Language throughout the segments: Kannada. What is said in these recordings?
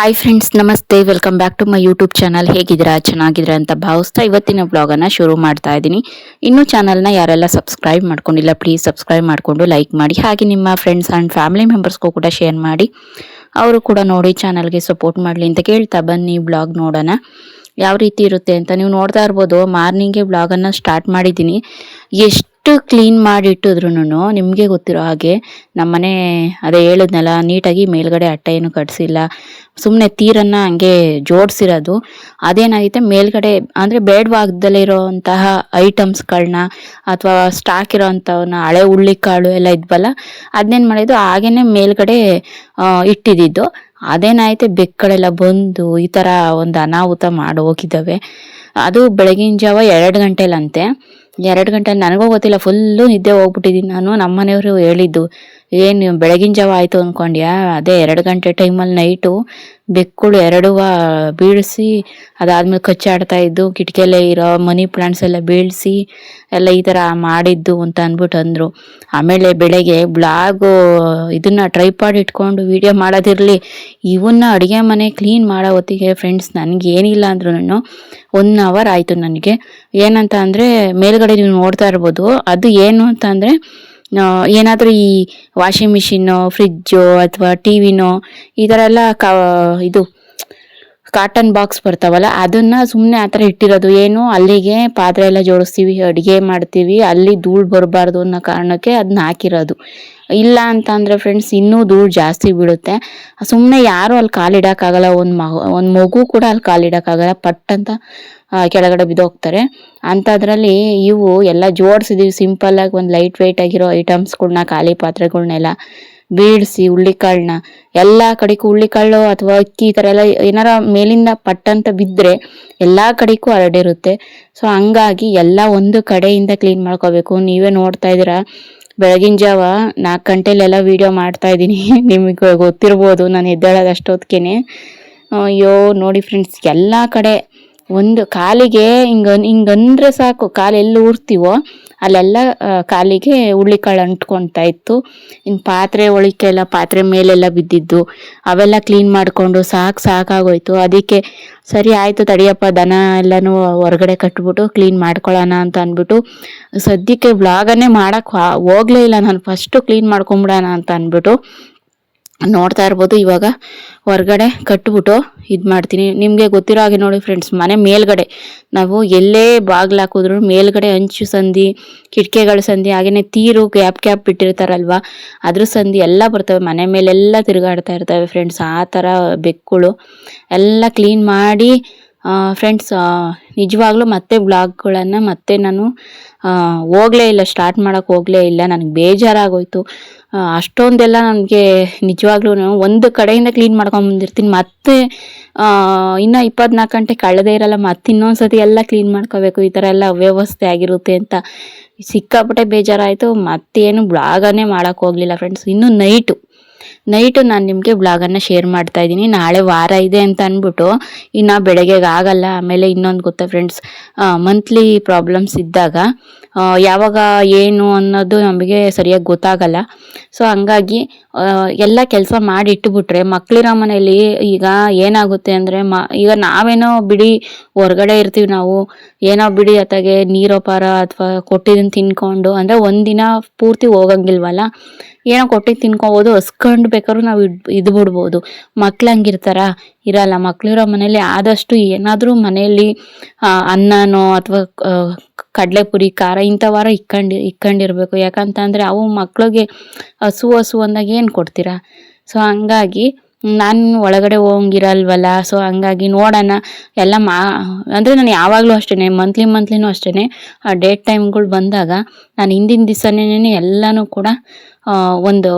ಹಾಯ್ ಫ್ರೆಂಡ್ಸ್, ನಮಸ್ತೆ. Welcome back to my YouTube channel. ಹೇಗಿದ್ದೀರಾ? ಚೆನ್ನಾಗಿದ್ದೀರಾ ಅಂತ ಭಾವಿಸ್ತಾ ಇವತ್ತಿನ ಬ್ಲಾಗನ್ನು ಶುರು ಮಾಡ್ತಾ ಇದ್ದೀನಿ. ಇನ್ನೂ ಚಾನಲ್ನ ಯಾರೆಲ್ಲ ಸಬ್ಸ್ಕ್ರೈಬ್ ಮಾಡ್ಕೊಂಡಿಲ್ಲ, ಪ್ಲೀಸ್ ಸಬ್ಸ್ಕ್ರೈಬ್ ಮಾಡಿಕೊಂಡು ಲೈಕ್ ಮಾಡಿ. ಹಾಗೆ ನಿಮ್ಮ ಫ್ರೆಂಡ್ಸ್ ಆ್ಯಂಡ್ ಫ್ಯಾಮಿಲಿ ಮೆಂಬರ್ಸ್ಗೂ ಕೂಡ ಶೇರ್ ಮಾಡಿ, ಅವರು ಕೂಡ ನೋಡಿ ಚಾನಲ್ಗೆ ಸಪೋರ್ಟ್ ಮಾಡಲಿ ಅಂತ ಕೇಳ್ತಾ ಬನ್ನಿ ಬ್ಲಾಗ್ ನೋಡೋಣ ಯಾವ ರೀತಿ ಇರುತ್ತೆ ಅಂತ. ನೀವು ನೋಡ್ತಾ ಇರ್ಬೋದು, ಮಾರ್ನಿಂಗೇ ಬ್ಲಾಗನ್ನು ಸ್ಟಾರ್ಟ್ ಮಾಡಿದ್ದೀನಿ. ಎಷ್ಟು ಕ್ಲೀನ್ ಮಾಡಿ ಇಟ್ಟಿದ್ರು ನಿಮಗೆ ಗೊತ್ತಿರೋ ಹಾಗೆ ನಮ್ಮನೆ ಅದೇ ಹೇಳಿದ್ನಲ್ಲ, ನೀಟಾಗಿ ಮೇಲ್ಗಡೆ ಅಟ್ಟ ಏನು ಕಟ್ಸಿಲ್ಲ, ಸುಮ್ಮನೆ ತೀರನ್ನು ಹಂಗೆ ಜೋಡಿಸಿರೋದು. ಅದೇನಾಗುತ್ತೆ, ಮೇಲ್ಗಡೆ ಅಂದರೆ ಬೇಡವಾಗ್ದಲೇ ಇರೋವಂತಹ ಐಟಮ್ಸ್ಗಳನ್ನ ಅಥವಾ ಸ್ಟಾಕ್ ಇರೋವಂಥವನ್ನ, ಹಳೆ ಹುಳ್ಳಿಕಾಳು ಎಲ್ಲ ಇದ್ವಲ್ಲ, ಅದನ್ನೇನು ಮಾಡಿದ್ದು ಹಾಗೇನೆ ಮೇಲ್ಗಡೆ ಇಟ್ಟಿದ್ದು. ಅದೇನಾಯ್ತು, ಬೆಕ್ಕಳೆಲ್ಲ ಬಂದು ಈ ಥರ ಒಂದು ಅನಾಹುತ ಮಾಡಿ ಹೋಗಿದ್ದಾವೆ. ಅದು ಬೆಳಗಿನ ಜಾವ 2 ಗಂಟೆಲಂತೆ. 2 ಗಂಟೆ ನನಗೂ ಗೊತ್ತಿಲ್ಲ, ಫುಲ್ಲು ನಿದ್ದೆ ಹೋಗ್ಬಿಟ್ಟಿದ್ದೀನಿ ನಾನು. ನಮ್ಮನೆಯವರು ಹೇಳಿದ್ದು, ಏನು ಬೆಳಗಿನ ಜಾವ ಆಯಿತು ಅಂದ್ಕೊಂಡ್ಯಾ? ಅದೇ 2 ಗಂಟೆ ಟೈಮಲ್ಲಿ ನೈಟು ಬೆಕ್ಕುಳು 2 ಬೀಳಿಸಿ ಅದಾದ್ಮೇಲೆ ಕಚ್ಚಾಡ್ತಾ ಇದ್ದು, ಕಿಟಕಿಯಲ್ಲೇ ಇರೋ ಮನಿ ಪ್ಲಾಂಟ್ಸ್ ಎಲ್ಲ ಬೀಳಿಸಿ ಎಲ್ಲ ಈ ಥರ ಮಾಡಿದ್ದು ಅಂತ ಅಂದ್ಬಿಟ್ಟು ಅಂದರು. ಆಮೇಲೆ ಬೆಳಗ್ಗೆ ಬ್ಲಾಗು ಇದನ್ನು ಟ್ರೈಪಾಡ್ ಇಟ್ಕೊಂಡು ವಿಡಿಯೋ ಮಾಡೋದಿರಲಿ, ಇವನ್ನ ಅಡುಗೆ ಮನೆ ಕ್ಲೀನ್ ಮಾಡೋ ಹೊತ್ತಿಗೆ ಫ್ರೆಂಡ್ಸ್ ನನಗೇನಿಲ್ಲ ಅಂದ್ರೂ 1 ಅವರ್ ಆಯಿತು ನನಗೆ. ಏನಂತ ಅಂದರೆ, ಮೇಲ್ಗಡೆ ನೀವು ನೋಡ್ತಾ ಇರ್ಬೋದು, ಅದು ಏನು ಅಂತ ಅಂದರೆ, ಏನಾದರೂ ಈ ವಾಷಿಂಗ್ ಮಿಷಿನ್ನು, ಫ್ರಿಜ್ಜು ಅಥವಾ ಟಿ ವಿನೋ ಈ ಥರ ಎಲ್ಲ ಇದು ಕಾಟನ್ ಬಾಕ್ಸ್ ಬರ್ತಾವಲ್ಲ, ಅದನ್ನು ಸುಮ್ಮನೆ ಆ ಥರ ಇಟ್ಟಿರೋದು. ಏನು, ಅಲ್ಲಿಗೆ ಪಾತ್ರೆ ಎಲ್ಲ ಜೋಡಿಸ್ತೀವಿ, ಅಡುಗೆ ಮಾಡ್ತೀವಿ, ಅಲ್ಲಿ ಧೂಳು ಬರಬಾರ್ದು ಅನ್ನೋ ಕಾರಣಕ್ಕೆ ಅದನ್ನ ಹಾಕಿರೋದು. ಇಲ್ಲ ಅಂತ ಅಂದರೆ ಫ್ರೆಂಡ್ಸ್, ಇನ್ನೂ ಧೂಳು ಜಾಸ್ತಿ ಬೀಳುತ್ತೆ. ಸುಮ್ಮನೆ ಯಾರೂ ಅಲ್ಲಿ ಕಾಲಿಡೋಕ್ಕಾಗಲ್ಲ, ಒಂದು ಮಗು ಕೂಡ ಅಲ್ಲಿ ಕಾಲಿಡೋಕ್ಕಾಗಲ್ಲ, ಪಟ್ ಅಂತ ಕೆಳಗಡೆ ಬಿದ್ದೋಗ್ತಾರೆ. ಅಂಥದ್ರಲ್ಲಿ ಇವು ಎಲ್ಲ ಜೋಡಿಸಿದ್ದೀವಿ ಸಿಂಪಲ್ಲಾಗಿ, ಒಂದು ಲೈಟ್ ವೆಯ್ಟ್ ಆಗಿರೋ ಐಟಮ್ಸ್ಗಳ್ನ, ಖಾಲಿ ಪಾತ್ರೆಗಳ್ನೆಲ್ಲ ಬೀಳಿಸಿ, ಹುಳ್ಳಿಕಾಳನ್ನ ಎಲ್ಲ ಕಡೆಗೂ, ಹುಳ್ಳಿಕಾಳು ಅಥವಾ ಅಕ್ಕಿ ಈ ಥರ ಎಲ್ಲ ಏನಾರ ಮೇಲಿಂದ ಪಟ್ಟಂತ ಬಿದ್ದರೆ ಎಲ್ಲ ಕಡೆಗೂ ಹರಡಿರುತ್ತೆ. ಸೊ ಹಂಗಾಗಿ ಎಲ್ಲ ಒಂದು ಕಡೆಯಿಂದ ಕ್ಲೀನ್ ಮಾಡ್ಕೋಬೇಕು. ನೀವೇ ನೋಡ್ತಾ ಇದ್ದೀರಾ, ಬೆಳಗಿನ ಜಾವ 4 ಗಂಟೆಲೆಲ್ಲ ವೀಡಿಯೋ ಮಾಡ್ತಾ ಇದ್ದೀನಿ. ನಿಮಗೆ ಗೊತ್ತಿರ್ಬೋದು ನಾನು ಎದ್ದೇಳೋದು ಅಷ್ಟೊತ್ತಿಗೆ. ಅಯ್ಯೋ ನೋಡಿ ಫ್ರೆಂಡ್ಸ್, ಎಲ್ಲ ಕಡೆ ಒಂದು ಕಾಲಿಗೆ ಹಿಂಗಂದ್ರೆ ಸಾಕು, ಕಾಲು ಎಲ್ಲಿ ಊರ್ತೀವೋ ಅಲ್ಲೆಲ್ಲ ಕಾಲಿಗೆ ಹುಳ್ಳಿಕಾಳು ಅಂಟ್ಕೊಳ್ತಾ ಇತ್ತು. ಇನ್ನು ಪಾತ್ರೆ ಒಳಿಕೆಲ್ಲ, ಪಾತ್ರೆ ಮೇಲೆಲ್ಲ ಬಿದ್ದಿದ್ದು ಅವೆಲ್ಲ ಕ್ಲೀನ್ ಮಾಡಿಕೊಂಡು ಸಾಕಾಗೋಯ್ತು. ಅದಕ್ಕೆ ಸರಿ ಆಯಿತು ತಡಿಯಪ್ಪ, ದನ ಎಲ್ಲನೂ ಹೊರಗಡೆ ಕಟ್ಬಿಟ್ಟು ಕ್ಲೀನ್ ಮಾಡ್ಕೊಳ್ಳೋಣ ಅಂತ ಅಂದ್ಬಿಟ್ಟು ಸದ್ಯಕ್ಕೆ ವ್ಲಾಗನ್ನೇ ಮಾಡೋಕ್ಕೆ ಹೋಗಲೇ ಇಲ್ಲ ನಾನು. ಫಸ್ಟು ಕ್ಲೀನ್ ಮಾಡ್ಕೊಂಬಿಡೋಣ ಅಂತ ಅಂದ್ಬಿಟ್ಟು ನೋಡ್ತಾ ಇರ್ಬೋದು. ಇವಾಗ ಹೊರಗಡೆ ಕಟ್ಬಿಟ್ಟು ಇದು ಮಾಡ್ತೀನಿ. ನಿಮಗೆ ಗೊತ್ತಿರೋ ಹಾಗೆ ನೋಡಿ ಫ್ರೆಂಡ್ಸ್, ಮನೆ ಮೇಲ್ಗಡೆ ನಾವು ಎಲ್ಲೇ ಬಾಗಿಲು ಹಾಕಿದ್ರು ಮೇಲ್ಗಡೆ ಅಂಚು ಸಂದಿ, ಕಿಟಕಿಗಳ ಸಂದಿ, ಹಾಗೆಯೇ ತೀರು ಗ್ಯಾಪ್ ಬಿಟ್ಟಿರ್ತಾರಲ್ವ, ಅದ್ರ ಸಂದಿ ಎಲ್ಲ ಬರ್ತವೆ. ಮನೆ ಮೇಲೆಲ್ಲ ತಿರುಗಾಡ್ತಾ ಇರ್ತವೆ ಫ್ರೆಂಡ್ಸ್. ಆ ಥರ ಬೆಕ್ಕುಗಳು ಎಲ್ಲ ಕ್ಲೀನ್ ಮಾಡಿ ಫ್ರೆಂಡ್ಸ್, ನಿಜವಾಗ್ಲೂ ಮತ್ತೆ ಬ್ಲಾಗ್ಗಳನ್ನು ಮತ್ತೆ ನಾನು ಹೋಗಲೇ ಇಲ್ಲ, ಸ್ಟಾರ್ಟ್ ಮಾಡೋಕ್ಕೆ ಹೋಗಲೇ ಇಲ್ಲ. ನನಗೆ ಬೇಜಾರಾಗೋಯ್ತು. ಅಷ್ಟೊಂದೆಲ್ಲ ನನಗೆ ನಿಜವಾಗ್ಲೂ ಒಂದು ಕಡೆಯಿಂದ ಕ್ಲೀನ್ ಮಾಡ್ಕೊಂಬಂದಿರ್ತೀನಿ, ಮತ್ತೆ ಇನ್ನೂ 24 ಗಂಟೆ ಕಳೆದೇ ಇರಲ್ಲ, ಮತ್ತೆ ಇನ್ನೊಂದ್ಸತಿ ಎಲ್ಲ ಕ್ಲೀನ್ ಮಾಡ್ಕೋಬೇಕು. ಈ ಥರ ಎಲ್ಲ ಅವ್ಯವಸ್ಥೆ ಆಗಿರುತ್ತೆ ಅಂತ ಸಿಕ್ಕಾಪಟ್ಟೆ ಬೇಜಾರಾಯಿತು. ಮತ್ತೇನು ಬ್ಲಾಗನ್ನೇ ಮಾಡೋಕ್ಕೆ ಹೋಗಲಿಲ್ಲ ಫ್ರೆಂಡ್ಸ್. ಇನ್ನು ನೈಟು ನಾನು ನಿಮಗೆ ಬ್ಲಾಗನ್ನು ಶೇರ್ ಮಾಡ್ತಾ ಇದ್ದೀನಿ. ನಾಳೆ ವಾರ ಇದೆ ಅಂತ ಅಂದ್ಬಿಟ್ಟು ಇನ್ನು ಬೆಳಗ್ಗೆಗೆ ಆಗಲ್ಲ. ಆಮೇಲೆ ಇನ್ನೊಂದು ಗೊತ್ತಾ ಫ್ರೆಂಡ್ಸ್, ಮಂತ್ಲಿ ಪ್ರಾಬ್ಲಮ್ಸ್ ಇದ್ದಾಗ ಯಾವಾಗ ಏನು ಅನ್ನೋದು ನಮಗೆ ಸರಿಯಾಗಿ ಗೊತ್ತಾಗಲ್ಲ. ಸೊ ಹಂಗಾಗಿ ಎಲ್ಲ ಕೆಲಸ ಮಾಡಿ ಇಟ್ಟುಬಿಟ್ರೆ, ಮಕ್ಕಳಿರೋ ಮನೇಲಿ ಈಗ ಏನಾಗುತ್ತೆ ಅಂದರೆ, ಈಗ ನಾವೇನೋ ಬಿಡಿ ಹೊರಗಡೆ ಇರ್ತೀವಿ, ನಾವು ಏನೋ ಬಿಡಿ ಅತ್ತಾಗೆ ನೀರೋಪಾರ ಅಥವಾ ಕೊಟ್ಟಿದ್ದನ್ನು ತಿನ್ಕೊಂಡು, ಅಂದರೆ ಒಂದಿನ ಪೂರ್ತಿ ಹೋಗಂಗಿಲ್ವಲ್ಲ, ಏನೋ ಕೊಟ್ಟಿದ್ದು ತಿನ್ಕೊಬೋದು, ಹಸ್ಕೊಂಡು ಬೇಕಾದ್ರೂ ನಾವು ಇದು ಬಿಡ್ಬೋದು. ಮಕ್ಳು ಹಂಗಿರ್ತಾರ? ಇರಲ್ಲ. ಮಕ್ಳಿರೋ ಮನೇಲಿ ಆದಷ್ಟು ಏನಾದರೂ ಮನೆಯಲ್ಲಿ ಅನ್ನನೋ ಅಥವಾ ಕಡಲೆಪುರಿ, ಖಾರ ಇಂಥವಾರ ಇಕ್ಕೊಂಡಿರ್ಬೇಕು. ಯಾಕಂತಂದರೆ ಅವು ಮಕ್ಳಿಗೆ ಹಸು ಅಂದಾಗ ಏನು ಕೊಡ್ತೀರಾ? ಸೊ ಹಂಗಾಗಿ ನಾನು ಒಳಗಡೆ ಹೋಗಿರಲ್ವಲ್ಲ. ಸೊ ಹಂಗಾಗಿ ನೋಡೋಣ ಎಲ್ಲ ಅಂದರೆ ನಾನು ಯಾವಾಗಲೂ ಅಷ್ಟೇ, ಮಂತ್ಲಿನೂ ಅಷ್ಟೇ, ಡೇಟ್ ಟೈಮ್ಗಳು ಬಂದಾಗ ನಾನು ಹಿಂದಿನ ದಿವಸನೇ ಎಲ್ಲನೂ ಕೂಡ ಒಂದು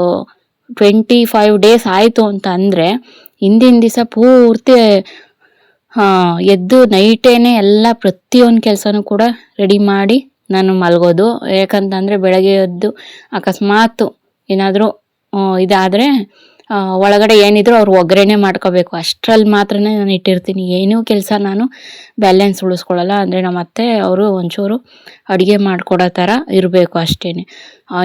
25 ಡೇಸ್ ಆಯಿತು ಅಂತ ಅಂದರೆ, ಹಿಂದಿನ ದಿವಸ ಪೂರ್ತಿ ಎದ್ದು ನೈಟೇನೆ ಎಲ್ಲ ಪ್ರತಿಯೊಂದು ಕೆಲಸನೂ ಕೂಡ ರೆಡಿ ಮಾಡಿ ನಾನು ಮಲಗೋದು. ಯಾಕಂತಂದರೆ ಬೆಳಗ್ಗೆ ಎದ್ದು ಅಕಸ್ಮಾತ್ ಏನಾದರೂ ಇದಾದರೆ ಒಳಗಡೆ ಏನಿದ್ರು ಅವ್ರು ಒಗ್ಗರಣೆ ಮಾಡ್ಕೋಬೇಕು, ಅಷ್ಟರಲ್ಲಿ ಮಾತ್ರ ನಾನು ಇಟ್ಟಿರ್ತೀನಿ. ಏನೂ ಕೆಲಸ ನಾನು ಬ್ಯಾಲೆನ್ಸ್ ಉಳಿಸ್ಕೊಳ್ಳಲ್ಲ. ಅಂದರೆ ನಮ್ಮ ಅತ್ತೆ ಅವರು ಒಂಚೂರು ಅಡುಗೆ ಮಾಡಿಕೊಡೋ ಥರ ಇರಬೇಕು ಅಷ್ಟೇ.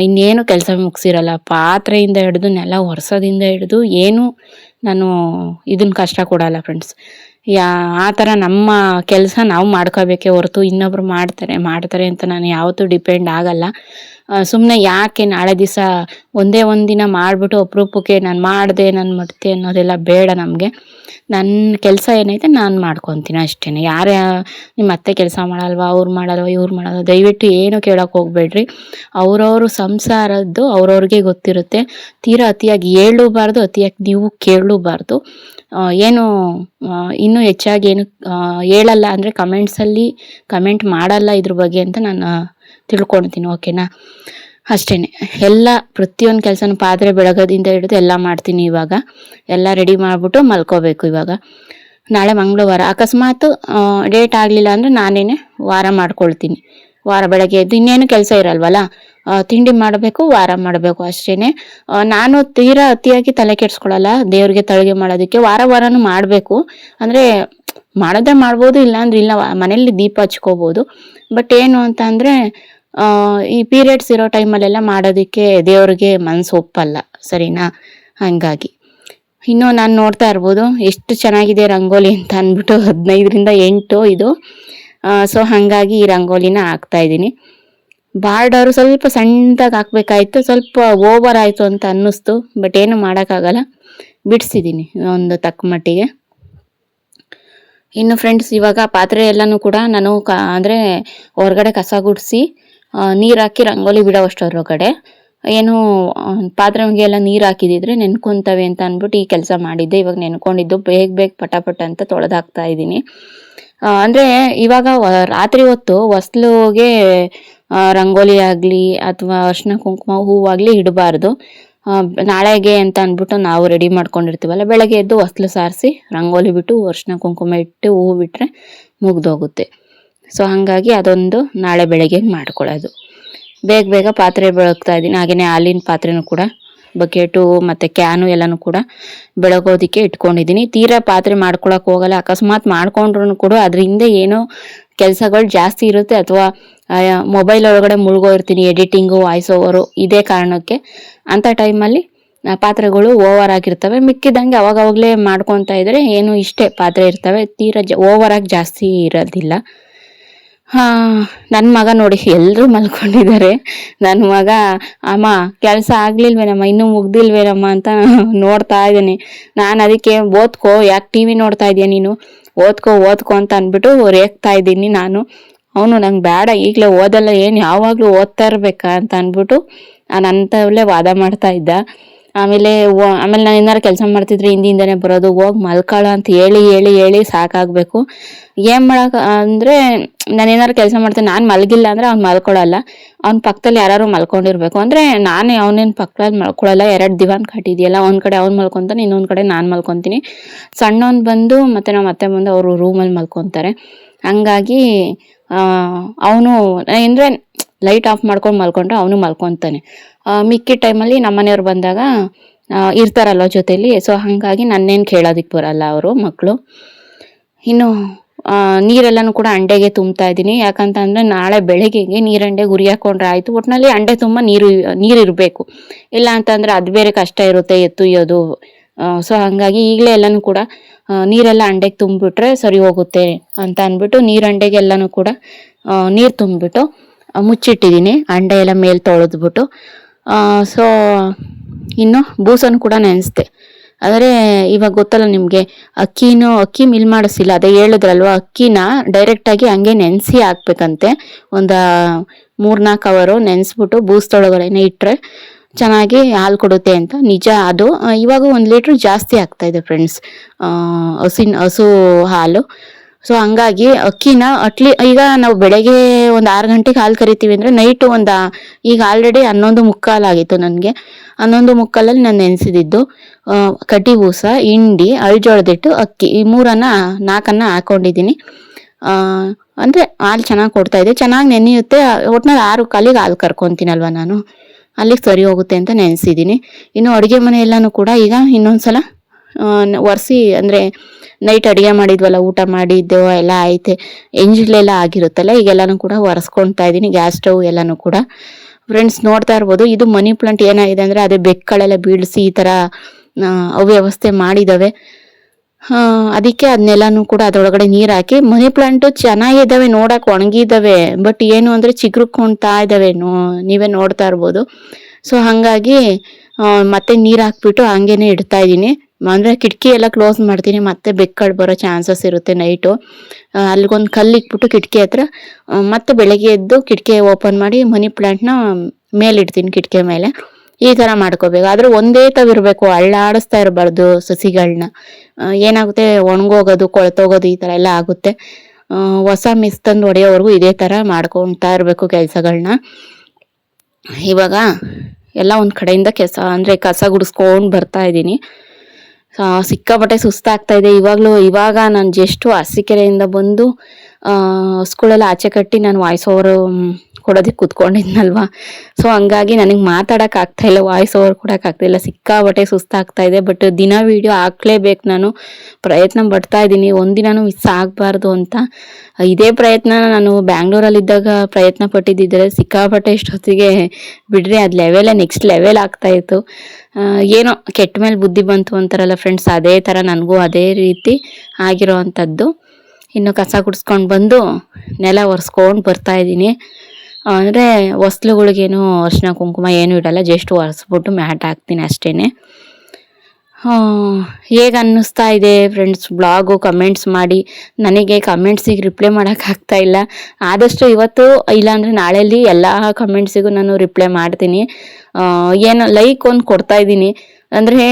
ಇನ್ನೇನು ಕೆಲಸ ಮುಗಿಸಿರಲ್ಲ. ಪಾತ್ರೆಯಿಂದ ಹಿಡಿದು ನೆಲ ಒರೆಸೋದಿಂದ ಹಿಡಿದು ಏನೂ ನಾನು ಇದನ್ನ ಕಷ್ಟ ಕೊಡಲ್ಲ ಫ್ರೆಂಡ್ಸ್. ಆ ಥರ ನಮ್ಮ ಕೆಲಸ ನಾವು ಮಾಡ್ಕೋಬೇಕೇ ಹೊರತು ಇನ್ನೊಬ್ರು ಮಾಡ್ತಾರೆ ಅಂತ ನಾನು ಯಾವತ್ತೂ ಡಿಪೆಂಡ್ ಆಗಲ್ಲ. ಸುಮ್ಮನೆ ಯಾಕೆ ನಾಳೆ ದಿವಸ ಒಂದೇ ಒಂದಿನ ಮಾಡಿಬಿಟ್ಟು ಅಪರೂಪಕ್ಕೆ ನಾನು ಮಾಡ್ತೆ ಅನ್ನೋದೆಲ್ಲ ಬೇಡ ನಮಗೆ. ನನ್ನ ಕೆಲಸ ಏನೈತೆ ನಾನು ಮಾಡ್ಕೊತೀನಿ ಅಷ್ಟೇ. ಯಾರೇ ನಿಮ್ಮ ಅತ್ತೆ ಕೆಲಸ ಮಾಡಲ್ವಾ, ಅವ್ರು ಮಾಡಲ್ವ, ಇವ್ರು ಮಾಡಲ್ವ, ದಯವಿಟ್ಟು ಏನು ಕೇಳೋಕೆ ಹೋಗ್ಬೇಡ್ರಿ. ಅವ್ರವ್ರ ಸಂಸಾರದ್ದು ಅವ್ರವ್ರಿಗೆ ಗೊತ್ತಿರುತ್ತೆ. ತೀರಾ ಅತಿಯಾಗಿ ಹೇಳಲೂಬಾರ್ದು, ಅತಿಯಾಗಿ ನೀವು ಕೇಳಲೂಬಾರ್ದು. ಏನು ಇನ್ನೂ ಹೆಚ್ಚಾಗಿ ಏನು ಹೇಳಲ್ಲ ಅಂದರೆ ಕಮೆಂಟ್ಸಲ್ಲಿ ಕಮೆಂಟ್ ಮಾಡಲ್ಲ ಇದ್ರ ಬಗ್ಗೆ ಅಂತ ನಾನು ತಿಳ್ಕೊಳ್ತೀನಿ. ಓಕೆನಾ? ಅಷ್ಟೇ. ಎಲ್ಲ ಪ್ರತಿಯೊಂದು ಕೆಲಸನೂ ಪಾತ್ರೆ ಬೆಳಗೋದಿಂದ ಹಿಡಿದು ಎಲ್ಲ ಮಾಡ್ತೀನಿ. ಇವಾಗ ಎಲ್ಲ ರೆಡಿ ಮಾಡಿಬಿಟ್ಟು ಮಲ್ಕೋಬೇಕು. ಇವಾಗ ನಾಳೆ ಮಂಗಳವಾರ, ಅಕಸ್ಮಾತ್ ಡೇಟ್ ಆಗಲಿಲ್ಲ ಅಂದರೆ ನಾನೇನೆ ವಾರ ಮಾಡ್ಕೊಳ್ತೀನಿ. ವಾರ ಬೆಳಗ್ಗೆ ಎದ್ದು ಇನ್ನೇನು ಕೆಲಸ ಇರಲ್ವಲ್ಲ, ತಿಂಡಿ ಮಾಡಬೇಕು, ವಾರ ಮಾಡಬೇಕು ಅಷ್ಟೇ. ನಾನು ತೀರಾ ಅತಿಯಾಗಿ ತಲೆ ಕೆಡ್ಸ್ಕೊಳ್ಳಲ್ಲ ದೇವ್ರಿಗೆ ತಳಿಗೆ ಮಾಡೋದಕ್ಕೆ. ವಾರನೂ ಮಾಡಬೇಕು ಅಂದರೆ ಮಾಡಿದ್ರೆ ಮಾಡ್ಬೋದು, ಇಲ್ಲಾಂದ್ರೆ ಇಲ್ಲ. ಮನೇಲಿ ದೀಪ ಹಚ್ಕೋಬೋದು. ಬಟ್ ಏನು ಅಂತ ಅಂದರೆ ಈ ಪೀರಿಯಡ್ಸ್ ಇರೋ ಟೈಮಲ್ಲೆಲ್ಲ ಮಾಡೋದಕ್ಕೆ ದೇವ್ರಿಗೆ ಮನಸ್ಸು ಒಪ್ಪಲ್ಲ, ಸರಿನಾ? ಹಾಗಾಗಿ ಇನ್ನು ನಾನು ನೋಡ್ತಾ ಇರ್ಬೋದು ಎಷ್ಟು ಚೆನ್ನಾಗಿದೆ ರಂಗೋಲಿ ಅಂತ ಅಂದ್ಬಿಟ್ಟು 15ರಿಂದ 8 ಇದು. ಸೊ ಹಾಗಾಗಿ ಈ ರಂಗೋಲಿನ ಹಾಕ್ತಾ ಇದ್ದೀನಿ. ಬಾರ್ಡರು ಸ್ವಲ್ಪ ಸಣ್ಣದಾಗಿ ಹಾಕ್ಬೇಕಾಯ್ತು, ಸ್ವಲ್ಪ ಓವರ್ ಆಯಿತು ಅಂತ ಅನ್ನಿಸ್ತು. ಬಟ್ ಏನು ಮಾಡೋಕ್ಕಾಗಲ್ಲ, ಬಿಡಿಸಿದ್ದೀನಿ ಒಂದು ತಕ್ಕ ಮಟ್ಟಿಗೆ. ಇನ್ನು ಫ್ರೆಂಡ್ಸ್, ಇವಾಗ ಪಾತ್ರೆ ಎಲ್ಲನೂ ಕೂಡ ನಾನು ಅಂದರೆ ಹೊರಗಡೆ ಕಸ ಗುಡಿಸಿ ನೀರು ಹಾಕಿ ರಂಗೋಲಿ ಬಿಡೋ ಅಷ್ಟರೊಳಗಡೆ ಏನು ಪಾತ್ರೆಗೆಲ್ಲ ನೀರು ಹಾಕಿದಿದ್ರೆ ನೆನ್ಕೊತವೆ ಅಂತ ಅಂದ್ಬಿಟ್ಟು ಈ ಕೆಲಸ ಮಾಡಿದ್ದೆ. ಇವಾಗ ನೆನ್ಕೊಂಡಿದ್ದು ಬೇಗ ಪಟಾಪಟ ಅಂತ ತೊಳೆದಾಕ್ತಾ ಇದ್ದೀನಿ. ಅಂದರೆ ಇವಾಗ ರಾತ್ರಿ ಹೊತ್ತು ಹೊಸ್ಲಿಗೆ ರಂಗೋಲಿ ಆಗಲಿ ಅಥವಾ ಅರ್ಶಿನ ಕುಂಕುಮ ಹೂವಾಗಲಿ ಇಡಬಾರ್ದು. ನಾಳೆಗೆ ಅಂತ ಅಂದ್ಬಿಟ್ಟು ನಾವು ರೆಡಿ ಮಾಡ್ಕೊಂಡಿರ್ತೀವಲ್ಲ, ಬೆಳಗ್ಗೆ ಎದ್ದು ಹೊಸ್ಲು ಸಾರಿಸಿ ರಂಗೋಲಿ ಬಿಟ್ಟು ಅರ್ಶಿನ ಕುಂಕುಮ ಇಟ್ಟು ಹೂವು ಬಿಟ್ಟರೆ ಮುಗ್ದೋಗುತ್ತೆ. ಸೊ ಹಾಗಾಗಿ ಅದೊಂದು ನಾಳೆ ಬೆಳಗ್ಗೆ ಮಾಡ್ಕೊಳ್ಳೋದು. ಬೇಗ ಪಾತ್ರೆ ಬೆಳಗ್ತಾ ಇದ್ದೀನಿ. ಹಾಗೆಯೇ ಹಾಲಿನ ಪಾತ್ರೆನೂ ಕೂಡ ಬಕೆಟು ಮತ್ತು ಕ್ಯಾನು ಎಲ್ಲನೂ ಕೂಡ ಬೆಳಗೋದಕ್ಕೆ ಇಟ್ಕೊಂಡಿದ್ದೀನಿ. ತೀರಾ ಪಾತ್ರೆ ಮಾಡ್ಕೊಳಕ್ಕೆ ಹೋಗಲ್ಲ. ಅಕಸ್ಮಾತ್ ಮಾಡ್ಕೊಂಡ್ರೂ ಕೂಡ ಅದ್ರ ಹಿಂದೆ ಏನೋ ಕೆಲಸಗಳು ಜಾಸ್ತಿ ಇರುತ್ತೆ, ಅಥವಾ ಮೊಬೈಲ್ ಒಳಗಡೆ ಮುಳುಗೋಗಿರ್ತೀನಿ, ಎಡಿಟಿಂಗು, ವಾಯ್ಸ್ ಓವರು, ಇದೇ ಕಾರಣಕ್ಕೆ. ಅಂಥ ಟೈಮಲ್ಲಿ ಪಾತ್ರೆಗಳು ಓವರ್ ಆಗಿರ್ತವೆ. ಮಿಕ್ಕಿದಂಗೆ ಅವಾಗವಾಗಲೇ ಮಾಡ್ಕೊತಾ ಇದ್ರೆ ಏನು ಇಷ್ಟೇ ಪಾತ್ರೆ ಇರ್ತವೆ, ತೀರಾ ಓವರಾಗಿ ಜಾಸ್ತಿ ಇರೋದಿಲ್ಲ. ನನ್ನ ಮಗ ನೋಡಿ ಎಲ್ಲರೂ ಮಲ್ಕೊಂಡಿದ್ದಾರೆ. ನನ್ನ ಮಗ ಅಮ್ಮ ಕೆಲಸ ಆಗ್ಲಿಲ್ವೇನಮ್ಮ, ಇನ್ನೂ ಮುಗ್ದಿಲ್ವೇನಮ್ಮ ಅಂತ ನೋಡ್ತಾ ಇದ್ದೀನಿ. ನಾನು ಅದಕ್ಕೆ ಓದ್ಕೋ, ಯಾಕೆ ಟಿ ವಿ ನೋಡ್ತಾ ಇದೆಯಾ ನೀನು, ಓದ್ಕೋ ಅಂತ ಅಂದ್ಬಿಟ್ಟು ರೇಗ್ತಾ ಇದ್ದೀನಿ ನಾನು. ಅವನು ನಂಗೆ ಬೇಡ, ಈಗಲೇ ಓದಲ್ಲ, ಏನು ಯಾವಾಗಲೂ ಓದ್ತಾ ಇರ್ಬೇಕಾ ಅಂತ ಅಂದ್ಬಿಟ್ಟು ನನ್ನಂತವಲ್ಲೇ ವಾದ ಮಾಡ್ತಾ ಇದ್ದ. ಆಮೇಲೆ ನಾನು ಏನಾರು ಕೆಲಸ ಮಾಡ್ತಿದ್ರೆ ಹಿಂದಿಂದನೇ ಬರೋದು, ಹೋಗಿ ಮಲ್ಕೊಳ್ಳ ಅಂತ ಹೇಳಿ ಸಾಕಾಗಬೇಕು. ಏನು ಮಾಡೋಕೆ ಅಂದರೆ ನಾನು ಏನಾರು ಕೆಲಸ ಮಾಡ್ತೀನಿ, ನಾನು ಮಲಗಿಲ್ಲ ಅಂದರೆ ಅವ್ನು ಮಲ್ಕೊಳ್ಳಲ್ಲ. ಅವ್ನ ಪಕ್ಕದಲ್ಲಿ ಯಾರು ಮಲ್ಕೊಂಡಿರ್ಬೇಕು. ಅಂದರೆ ನಾನೇ ಅವನೇನು ಪಕ್ಕದಲ್ಲಿ ಮಲ್ಕೊಳ್ಳಲ್ಲ. 2 ದಿವಾನ್ ಕಟ್ಟಿದೆಯಲ್ಲ, ಒಂದು ಕಡೆ ಅವ್ನು ಮಲ್ಕೊತಾನೆ, ಇನ್ನೊಂದು ಕಡೆ ನಾನು ಮಲ್ಕೊತೀನಿ. ಸಣ್ಣವನು ಬಂದು ಮತ್ತು ನಮ್ಮ ಅತ್ತೆ ಬಂದು ಅವರು ರೂಮಲ್ಲಿ ಮಲ್ಕೊತಾರೆ. ಹಂಗಾಗಿ ಅವನು ಅಂದರೆ ಲೈಟ್ ಆಫ್ ಮಾಡ್ಕೊಂಡು ಮಲ್ಕೊಂಡ್ರೆ ಅವನು ಮಲ್ಕೊತಾನೆ. ಮಿಕ್ಕಿದ ಟೈಮಲ್ಲಿ ನಮ್ಮನೆಯವ್ರು ಬಂದಾಗ ಇರ್ತಾರಲ್ಲ ಜೊತೆಯಲ್ಲಿ. ಸೊ ಹಾಗಾಗಿ ನನ್ನೇನು ಕೇಳೋದಕ್ಕೆ ಬರಲ್ಲ ಅವರು ಮಕ್ಕಳು. ಇನ್ನು ನೀರೆಲ್ಲನೂ ಕೂಡ ಅಂಡೆಗೆ ತುಂಬ್ತಾ ಇದ್ದೀನಿ. ಯಾಕಂತ ಅಂದರೆ ನಾಳೆ ಬೆಳಗ್ಗೆಗೆ ನೀರಂಡೆಗೆ ಉರಿ ಹಾಕೊಂಡ್ರೆ ಆಯಿತು. ಒಟ್ಟಿನಲ್ಲಿ ಅಂಡೆ ತುಂಬ ನೀರು ಇರಬೇಕು. ಇಲ್ಲ ಅಂತಂದರೆ ಅದು ಬೇರೆ ಕಷ್ಟ ಇರುತ್ತೆ ಎತ್ತೊಯ್ಯೋದು. ಸೊ ಹಾಗಾಗಿ ಈಗಲೇ ಎಲ್ಲನೂ ಕೂಡ ನೀರೆಲ್ಲ ಅಂಡೆಗೆ ತುಂಬಿಬಿಟ್ರೆ ಸರಿ ಹೋಗುತ್ತೆ ಅಂತ ಅಂದ್ಬಿಟ್ಟು ನೀರಂಡೆಗೆಲ್ಲನೂ ಕೂಡ ನೀರು ತುಂಬಿಬಿಟ್ಟು ಮುಚ್ಚಿಟ್ಟಿದ್ದೀನಿ. ಅಂಡೆ ಎಲ್ಲ ಮೇಲೆ ತೊಳೆದ್ಬಿಟ್ಟು. ಸೊ ಇನ್ನು ಬೂಸನ್ನು ಕೂಡ ನೆನೆಸ್ದೆ. ಆದರೆ ಇವಾಗ ಗೊತ್ತಲ್ಲ ನಿಮಗೆ, ಅಕ್ಕಿ ಮಿಲ್ ಮಾಡಿಸಿಲ್ಲ, ಅದೇ ಹೇಳಿದ್ರಲ್ವ, ಅಕ್ಕಿನ ಡೈರೆಕ್ಟಾಗಿ ಹಂಗೆ ನೆನೆಸಿ ಹಾಕ್ಬೇಕಂತೆ. ಒಂದು 3-4 ಅವರು ನೆನೆಸ್ಬಿಟ್ಟು ಬೂಸ್ತೊಳಗಡೆನೆ ಇಟ್ಟರೆ ಚೆನ್ನಾಗಿ ಹಾಲು ಕೊಡುತ್ತೆ ಅಂತ. ನಿಜ ಅದು. ಇವಾಗ 1 ಲೀಟ್ರ್ ಜಾಸ್ತಿ ಆಗ್ತಾಯಿದೆ ಫ್ರೆಂಡ್ಸ್ ಹಸು ಹಾಲು. ಸೊ ಹಂಗಾಗಿ ಅಕ್ಕಿನ ಈಗ ನಾವು ಬೆಳಗ್ಗೆ ಒಂದು 6 ಗಂಟೆಗೆ ಹಾಲು ಕರಿತೀವಿ ಅಂದರೆ ನೈಟು ಈಗ ಆಲ್ರೆಡಿ 11:15 ಆಗಿತ್ತು ನನಗೆ. 11:15 ನಾನು ನೆನೆಸಿದ್ದು ಕಡ್ಡಿ ಬೂಸ, ಹಿಂಡಿ, ಅಳ್ಜೋಳದಿಟ್ಟು, ಅಕ್ಕಿ, ಈ 4 ಹಾಕೊಂಡಿದ್ದೀನಿ. ಅಂದರೆ ಹಾಲು ಚೆನ್ನಾಗಿ ಕೊಡ್ತಾ ಇದೆ, ಚೆನ್ನಾಗಿ ನೆನೆಯುತ್ತೆ. ಒಟ್ನಲ್ಲಿ 6 ಹಾಲು ಕರ್ಕೊತೀನಲ್ವ ನಾನು, ಅಲ್ಲಿಗೆ ಸರಿ ಹೋಗುತ್ತೆ ಅಂತ ನೆನೆಸಿದ್ದೀನಿ. ಇನ್ನು ಅಡುಗೆ ಮನೆ ಎಲ್ಲನೂ ಕೂಡ ಈಗ ಇನ್ನೊಂದ್ಸಲ ಒರೆಸಿ, ಅಂದರೆ ನೈಟ್ ಅಡುಗೆ ಮಾಡಿದ್ವಲ್ಲ, ಊಟ ಮಾಡಿದ್ದು ಎಲ್ಲ ಐತೆ, ಎಂಜಿಲೆಲ್ಲ ಆಗಿರುತ್ತಲ್ಲ, ಈಗೆಲ್ಲನೂ ಕೂಡ ಒರೆಸ್ಕೊಳ್ತಾ ಇದ್ದೀನಿ. ಗ್ಯಾಸ್ ಸ್ಟವ್ ಎಲ್ಲನೂ ಕೂಡ. ಫ್ರೆಂಡ್ಸ್ ನೋಡ್ತಾ ಇರ್ಬೋದು, ಇದು ಮನಿ ಪ್ಲಾಂಟ್ ಏನಾಗಿದೆ ಅಂದರೆ ಅದೇ ಬೆಕ್ಕಳೆಲ್ಲ ಬೀಳಿಸಿ ಈ ಥರ ಅವ್ಯವಸ್ಥೆ ಮಾಡಿದ್ದಾವೆ. ಅದಕ್ಕೆ ಅದನ್ನೆಲ್ಲನೂ ಕೂಡ ಅದರೊಳಗಡೆ ನೀರು ಹಾಕಿ, ಮನಿ ಪ್ಲಾಂಟು ಚೆನ್ನಾಗಿದ್ದಾವೆ, ನೋಡಕ್ಕೆ ಒಣಗಿದ್ದಾವೆ, ಬಟ್ ಏನು ಅಂದರೆ ಚಿಗುರ್ಕೊಳ್ತಾ ಇದ್ದಾವೆ, ನೀವೇ ನೋಡ್ತಾ ಇರ್ಬೋದು. ಸೊ ಹಾಗಾಗಿ ಮತ್ತೆ ನೀರು ಹಾಕ್ಬಿಟ್ಟು ಹಂಗೇನೆ ಇಡ್ತಾ ಇದ್ದೀನಿ. ಅಂದರೆ ಕಿಟಕಿ ಎಲ್ಲ ಕ್ಲೋಸ್ ಮಾಡ್ತೀನಿ, ಮತ್ತೆ ಬೆಕ್ಕಳು ಬರೋ ಚಾನ್ಸಸ್ ಇರುತ್ತೆ ನೈಟು. ಅಲ್ಲಿಗೊಂದು ಕಲ್ಲು ಇಕ್ಬಿಟ್ಟು ಕಿಟಕಿ ಹತ್ರ ಮತ್ತೆ ಬೆಳಗ್ಗೆ ಎದ್ದು ಕಿಟಕಿ ಓಪನ್ ಮಾಡಿ ಮನಿ ಪ್ಲಾಂಟ್ನ ಮೇಲಿಡ್ತೀನಿ, ಕಿಟಕಿ ಮೇಲೆ. ಈ ಥರ ಮಾಡ್ಕೋಬೇಕು. ಆದ್ರೆ ಒಂದೇ ತವಿರ್ಬೇಕು, ಅಳ್ಳಾಡಿಸ್ತಾ ಇರಬಾರ್ದು ಸಸಿಗಳನ್ನ. ಏನಾಗುತ್ತೆ, ಒಣಗೋಗೋದು, ಕೊಳ್ತೋಗೋದು ಈ ಥರ ಎಲ್ಲ ಆಗುತ್ತೆ. ಹೊಸ ಮಿಸ್ ತಂದು ಹೊಡೆಯೋವರೆಗೂ ಇದೇ ಥರ ಮಾಡ್ಕೊತಾ ಇರಬೇಕು ಕೆಲಸಗಳನ್ನ. ಇವಾಗ ಎಲ್ಲ ಒಂದು ಕಡೆಯಿಂದ ಕಸ ಗುಡಿಸ್ಕೊಂಡು ಬರ್ತಾ ಇದ್ದೀನಿ. ಸಿಕ್ಕಾಪಟ್ಟೆ ಸುಸ್ತಾಗ್ತಾ ಇದೆ. ಇವಾಗ ನಾನು ಜಸ್ಟ್ ಅರಸೀಕೆರೆಯಿಂದ ಬಂದು ಸ್ಕೂಲೆಲ್ಲ ಆಚೆ ಕಟ್ಟಿ ನಾನು ವಾಯ್ಸ್ ಓವರ್ ಕೊಡೋದಕ್ಕೆ ಕೂತ್ಕೊಂಡಿದ್ನಲ್ವಾ. ಸೊ ಹಂಗಾಗಿ ನನಗೆ ಮಾತಾಡೋಕೆ ಆಗ್ತಾ ಇಲ್ಲ, ವಾಯ್ಸ್ ಓವರ್ ಕೊಡೋಕೆ ಆಗ್ತಾಯಿಲ್ಲ, ಸಿಕ್ಕಾಪಟ್ಟೆ ಸುಸ್ತಾಗ್ತಾ ಇದೆ. ಬಟ್ ದಿನ ವಿಡಿಯೋ ಹಾಕ್ಲೇಬೇಕು, ನಾನು ಪ್ರಯತ್ನ ಪಡ್ತಾ ಇದ್ದೀನಿ, ಒಂದಿನೂ ಮಿಸ್ ಆಗಬಾರ್ದು ಅಂತ. ಇದೇ ಪ್ರಯತ್ನ ನಾನು ಬ್ಯಾಂಗ್ಳೂರಲ್ಲಿದ್ದಾಗ ಪ್ರಯತ್ನ ಪಟ್ಟಿದ್ದಿದ್ರೆ ಸಿಕ್ಕಾಪಟ್ಟೆ ಇಷ್ಟೊತ್ತಿಗೆ ಬಿಡ್ರಿ, ಅದು ನೆಕ್ಸ್ಟ್ ಲೆವೆಲ್ ಆಗ್ತಾಯಿತ್ತು. ಏನೋ ಕೆಟ್ಟ ಮೇಲೆ ಬುದ್ಧಿ ಬಂತು ಅಂತಾರಲ್ಲ ಫ್ರೆಂಡ್ಸ್, ಅದೇ ಥರ ನನಗೂ ಅದೇ ರೀತಿ ಆಗಿರೋ ಅಂಥದ್ದು. ಇನ್ನು ಕಸ ಗುಡಿಸ್ಕೊಂಡು ಬಂದು ನೆಲ ಒರೆಸ್ಕೊಂಡು ಬರ್ತಾ ಇದ್ದೀನಿ. ಅಂದರೆ ಹೊಸ್ಲುಗಳಿಗೇನು ಅರಿಶಿನ ಕುಂಕುಮ ಏನೂ ಇಡಲ್ಲ, ಜಸ್ಟ್ ಒರೆಸ್ಬಿಟ್ಟು ಮ್ಯಾಟ್ ಹಾಕ್ತೀನಿ ಅಷ್ಟೇ. ಹೇಗೆ ಅನ್ನಿಸ್ತಾ ಇದೆ ಫ್ರೆಂಡ್ಸ್ ಬ್ಲಾಗು? ಕಮೆಂಟ್ಸ್ ಮಾಡಿ. ನನಗೆ ಕಮೆಂಟ್ಸಿಗೆ ರಿಪ್ಲೈ ಮಾಡೋಕ್ಕಾಗ್ತಾ ಇಲ್ಲ. ಆದಷ್ಟು ಇವತ್ತು ಇಲ್ಲಾಂದರೆ ನಾಳೆಯಲ್ಲಿ ಎಲ್ಲ ಕಮೆಂಟ್ಸಿಗೂ ನಾನು ರಿಪ್ಲೈ ಮಾಡ್ತೀನಿ. ಏನು ಲೈಕ್ ಒಂದು ಕೊಡ್ತಾ ಇದ್ದೀನಿ. ಅಂದರೆ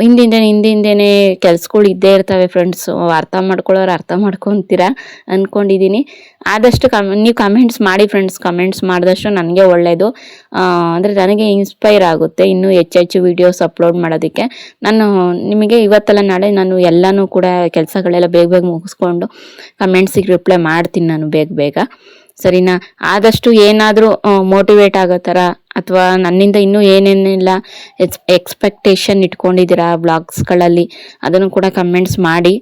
ಹಿಂದಿಂದೇನೆ ಕೆಲ್ಸಗಳು ಇದ್ದೇ ಇರ್ತವೆ ಫ್ರೆಂಡ್ಸ್, ಅರ್ಥ ಮಾಡ್ಕೊಳ್ಳೋರು ಅರ್ಥ ಮಾಡ್ಕೊತೀರಾ ಅಂದ್ಕೊಂಡಿದ್ದೀನಿ. ಆದಷ್ಟು ನೀವು ಕಮೆಂಟ್ಸ್ ಮಾಡಿ ಫ್ರೆಂಡ್ಸ್, ಕಮೆಂಟ್ಸ್ ಮಾಡಿದಷ್ಟು ನನಗೆ ಒಳ್ಳೆಯದು. ಅಂದರೆ ನನಗೆ ಇನ್ಸ್ಪೈರ್ ಆಗುತ್ತೆ ಇನ್ನೂ ಹೆಚ್ಚೆಚ್ಚು ವೀಡಿಯೋಸ್ ಅಪ್ಲೋಡ್ ಮಾಡೋದಕ್ಕೆ. ನಾನು ನಿಮಗೆ ಇವತ್ತಲ್ಲ ನಾಳೆ ನಾನು ಎಲ್ಲನೂ ಕೂಡ ಕೆಲಸಗಳೆಲ್ಲ ಬೇಗ ಮುಗಿಸ್ಕೊಂಡು ಕಮೆಂಟ್ಸಿಗೆ ರಿಪ್ಲೈ ಮಾಡ್ತೀನಿ ನಾನು ಬೇಗ. ಸರಿನಾ? ಆದಷ್ಟು ಏನಾದರೂ ಮೋಟಿವೇಟ್ ಆಗೋ ಥರ ಅಥವಾ ನನ್ನಿಂದ ಇನ್ನೂ ಏನೇನಿಲ್ಲ ಎಕ್ಸ್ಪೆಕ್ಟೇಷನ್ ಇಟ್ಕೊಂಡಿದ್ದೀರಾ ಬ್ಲಾಗ್ಸ್ಗಳಲ್ಲಿ, ಅದನ್ನು ಕೂಡ ಕಮೆಂಟ್ಸ್ ಮಾಡಿ.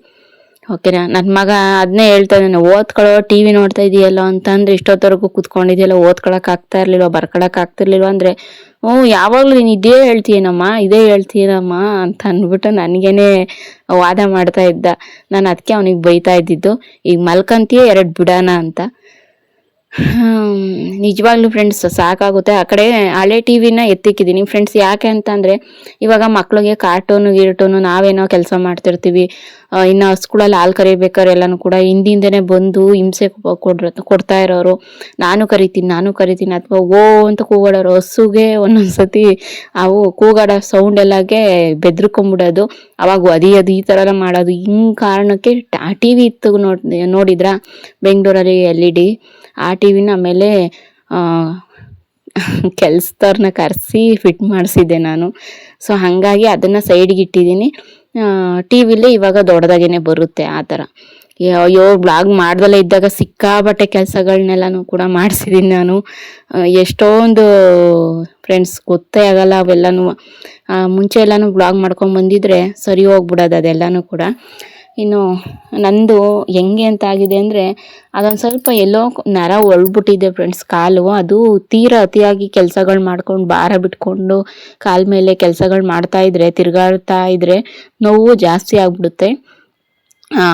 ಓಕೆನಾ? ನನ್ನ ಮಗ ಅದನ್ನೇ ಹೇಳ್ತಾ ಇದ್ದಾನೆ, ಓದ್ಕೊಳ್ಳೋ ಟಿ ವಿ ನೋಡ್ತಾ ಇದೆಯಲ್ಲೋ ಅಂತಂದ್ರೆ ಇಷ್ಟೊತ್ತವರೆಗೂ ಕೂತ್ಕೊಂಡಿದೆಯಲ್ಲ, ಓದ್ಕೊಳಕ್ಕೆ ಆಗ್ತಾ ಇರಲಿಲ್ವ, ಬರ್ಕೊಳಕ್ಕೆ ಆಗ್ತಿರ್ಲಿಲ್ವ ಅಂದರೆ, ಯಾವಾಗಲೂ ನೀನು ಇದೇ ಹೇಳ್ತೀನಮ್ಮ ಅಂತ ಅಂದ್ಬಿಟ್ಟು ನನಗೇನೆ ವಾದ ಮಾಡ್ತಾ ಇದ್ದ. ನಾನು ಅದಕ್ಕೆ ಅವನಿಗೆ ಬೈತಾ ಇದ್ದಿದ್ದು, ಈಗ ಮಲ್ಕಂತೀಯ 2 ಬಿಡೋಣ ಅಂತ. ನಿಜವಾಗ್ಲೂ ಫ್ರೆಂಡ್ಸ್ ಸಾಕಾಗುತ್ತೆ. ಆ ಕಡೆ ಹಳೆ ಟಿ ವಿನ ಎತ್ತಿಕ್ಕಿದ್ದೀನಿ ಫ್ರೆಂಡ್ಸ್. ಯಾಕೆ ಅಂತಂದರೆ ಇವಾಗ ಮಕ್ಳಿಗೆ ಕಾರ್ಟೂನು ನಾವೇನೋ ಕೆಲಸ ಮಾಡ್ತಿರ್ತೀವಿ. ಇನ್ನು ಸ್ಕೂಲಲ್ಲಿ ಹಾಲು ಕರಿಬೇಕಾದ್ರೆ ಎಲ್ಲನೂ ಕೂಡ ಹಿಂದಿಂದನೇ ಬಂದು ಹಿಂಸೆ ಕೊಡ್ತಾ ಇರೋರು, ನಾನು ಕರಿತೀನಿ ಅಥವಾ ಓ ಅಂತ ಕೂಗಾಡೋರು. ಹಸುಗೆ ಒಂದೊಂದ್ಸತಿ ಅವು ಕೂಗಾಡೋ ಸೌಂಡ್ ಎಲ್ಲಾಗೆ ಬೆದ್ರಕೊಂಬಿಡೋದು, ಅವಾಗ ಅದು ಈ ಥರ ಎಲ್ಲ ಮಾಡೋದು. ಹಿಂಗೆ ಕಾರಣಕ್ಕೆ ಟಿ ವಿ ಇತ್ತು ನೋಡಿದ್ರಾ ಬೆಂಗಳೂರಲ್ಲಿ LED, ಆ ಟಿ ವಿನ ಆಮೇಲೆ ಕೆಲ್ಸದವ್ರನ್ನ ಕರೆಸಿ ಫಿಟ್ ಮಾಡಿಸಿದ್ದೆ ನಾನು. ಸೊ ಹಾಗಾಗಿ ಅದನ್ನು ಸೈಡ್ಗೆ ಇಟ್ಟಿದ್ದೀನಿ. ಟಿ ವಿಲಿ ಇವಾಗ ದೊಡ್ಡದಾಗೇನೆ ಬರುತ್ತೆ ಆ ಥರ. ಅಯ್ಯೋ ಬ್ಲಾಗ್ ಮಾಡ್ದಲ್ಲೇ ಇದ್ದಾಗ ಸಿಕ್ಕಾಬಟ್ಟೆ ಕೆಲಸಗಳನ್ನೆಲ್ಲನೂ ಕೂಡ ಮಾಡಿಸಿದ್ದೀನಿ ನಾನು. ಎಷ್ಟೊಂದು ಫ್ರೆಂಡ್ಸ್ ಗೊತ್ತೇ ಆಗಲ್ಲ ಅವೆಲ್ಲನೂ. ಮುಂಚೆ ಎಲ್ಲನೂ ಬ್ಲಾಗ್ ಮಾಡ್ಕೊಂಡು ಬಂದಿದ್ರೆ ಸರಿ ಹೋಗ್ಬಿಡೋದು ಅದೆಲ್ಲನೂ ಕೂಡ. ಇನ್ನು ನಂದು ಹೆಂಗೆ ಅಂತ ಆಗಿದೆ ಅಂದರೆ, ಅದೊಂದು ಸ್ವಲ್ಪ ಎಲ್ಲೋ ನರ ಒಳ್ಬಿಟ್ಟಿದೆ ಫ್ರೆಂಡ್ಸ್ ಕಾಲು. ಅದು ತೀರಾ ಅತಿಯಾಗಿ ಕೆಲಸಗಳು ಮಾಡ್ಕೊಂಡು ಭಾರ ಬಿಟ್ಕೊಂಡು ಕಾಲ ಮೇಲೆ ಕೆಲಸಗಳು ಮಾಡ್ತಾಯಿದ್ರೆ, ತಿರುಗಾಡ್ತಾ ಇದ್ರೆ ನೋವು ಜಾಸ್ತಿ ಆಗ್ಬಿಡುತ್ತೆ.